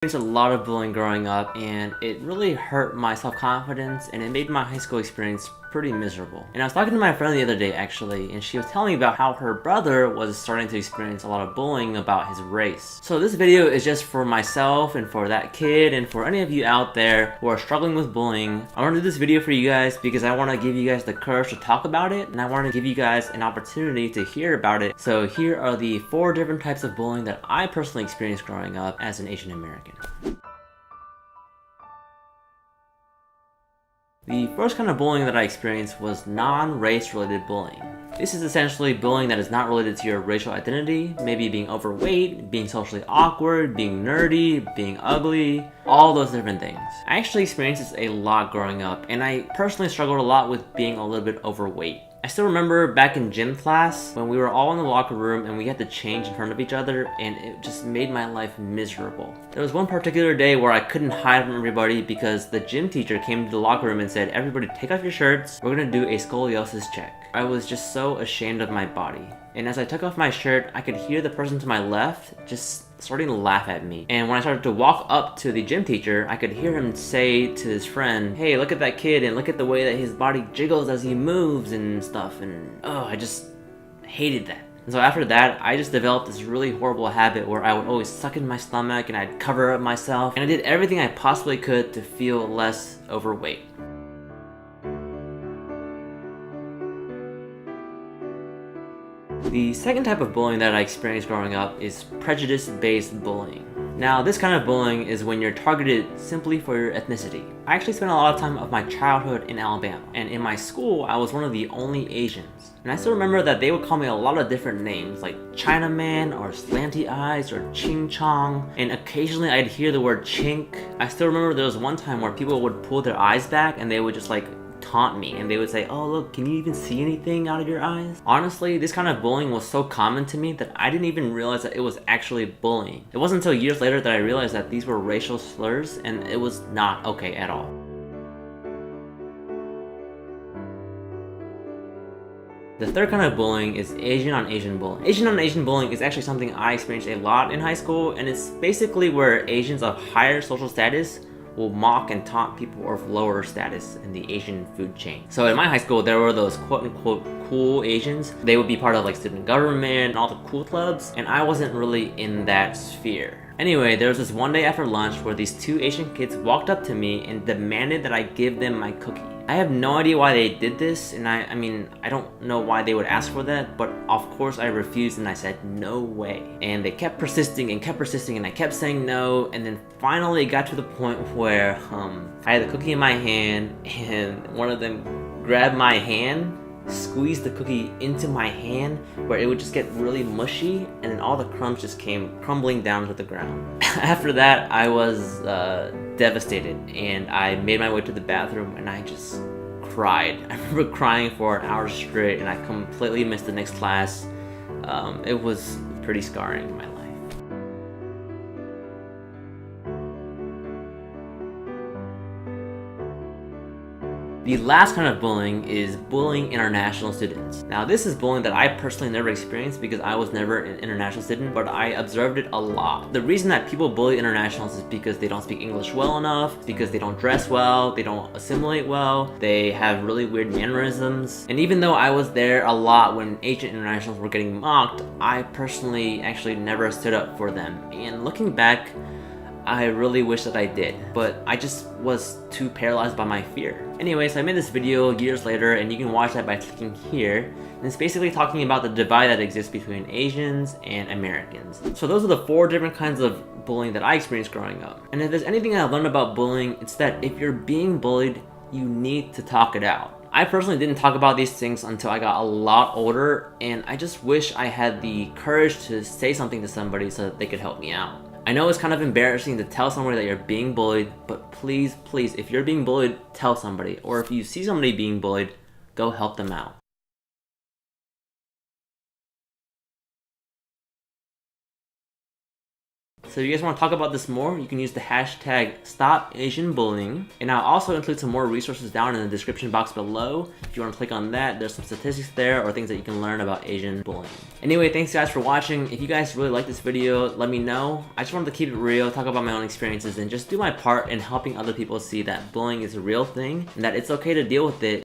Experienced a lot of bullying growing up, and it really hurt my self-confidence, and it made my high school experience pretty miserable. And I was talking to my friend the other day actually, and she was telling me about how her brother was starting to experience a lot of bullying about his race. So this video is just for myself and for that kid and for any of you out there who are struggling with bullying. I want to do this video for you guys because I want to give you guys the courage to talk about it, and I want to give you guys an opportunity to hear about it. So here are the 4 different types of bullying that I personally experienced growing up as an Asian American. The first kind of bullying that I experienced was non-race related bullying. This is essentially bullying that is not related to your racial identity, maybe being overweight, being socially awkward, being nerdy, being ugly, all those different things. I actually experienced this a lot growing up, and I personally struggled a lot with being a little bit overweight. I still remember back in gym class when we were all in the locker room and we had to change in front of each other, and it just made my life miserable. There was one particular day where I couldn't hide from everybody because the gym teacher came to the locker room and said, "Everybody take off your shirts, we're gonna do a scoliosis check." I was just so ashamed of my body. And as I took off my shirt, I could hear the person to my left just starting to laugh at me. And when I started to walk up to the gym teacher, I could hear him say to his friend, "Hey, look at that kid and look at the way that his body jiggles as he moves and stuff." And I just hated that. And so after that, I just developed this really horrible habit where I would always suck in my stomach and I'd cover up myself. And I did everything I possibly could to feel less overweight. The second type of bullying that I experienced growing up is prejudice-based bullying. Now, this kind of bullying is when you're targeted simply for your ethnicity. I actually spent a lot of time of my childhood in Alabama, and in my school, I was one of the only Asians. And I still remember that they would call me a lot of different names, like Chinaman, or Slanty Eyes, or Ching Chong, and occasionally I'd hear the word chink. I still remember there was one time where people would pull their eyes back and they would just taunt me, and they would say, "Oh look, can you even see anything out of your eyes?" Honestly, this kind of bullying was so common to me that I didn't even realize that it was actually bullying. It wasn't until years later that I realized that these were racial slurs, and it was not okay at all. The third kind of bullying is Asian on Asian bullying. Asian on Asian bullying is actually something I experienced a lot in high school, and it's basically where Asians of higher social status will mock and taunt people of lower status in the Asian food chain. So in my high school, there were those quote-unquote cool Asians. They would be part of student government and all the cool clubs, and I wasn't really in that sphere. Anyway, there was this one day after lunch where these 2 Asian kids walked up to me and demanded that I give them my cookie. I have no idea why they did this, and I mean, I don't know why they would ask for that, but of course I refused and I said, "No way." And they kept persisting and I kept saying no, and then finally it got to the point where I had the cookie in my hand, and one of them grabbed my hand, squeezed the cookie into my hand where it would just get really mushy, and then all the crumbs just came crumbling down to the ground. After that, I was devastated, and I made my way to the bathroom and I just cried. I remember crying for an hour straight, and I completely missed the next class. It was pretty scarring in my life. The last kind of bullying is bullying international students. Now, this is bullying that I personally never experienced because I was never an international student, but I observed it a lot. The reason that people bully internationals is because they don't speak English well enough, because they don't dress well, they don't assimilate well, they have really weird mannerisms. And even though I was there a lot when Asian internationals were getting mocked, I personally actually never stood up for them. And looking back, I really wish that I did, but I just was too paralyzed by my fear. Anyways, I made this video years later, and you can watch that by clicking here. And it's basically talking about the divide that exists between Asians and Americans. So those are the 4 different kinds of bullying that I experienced growing up. And if there's anything I've learned about bullying, it's that if you're being bullied, you need to talk it out. I personally didn't talk about these things until I got a lot older, and I just wish I had the courage to say something to somebody so that they could help me out. I know it's kind of embarrassing to tell somebody that you're being bullied, but please, if you're being bullied, tell somebody. Or if you see somebody being bullied, go help them out. So if you guys want to talk about this more, you can use the hashtag #StopAsianBullying. And I'll also include some more resources down in the description box below. If you want to click on that, there's some statistics there or things that you can learn about Asian bullying. Anyway, thanks guys for watching. If you guys really like this video, let me know. I just wanted to keep it real, talk about my own experiences, and just do my part in helping other people see that bullying is a real thing and that it's okay to deal with it.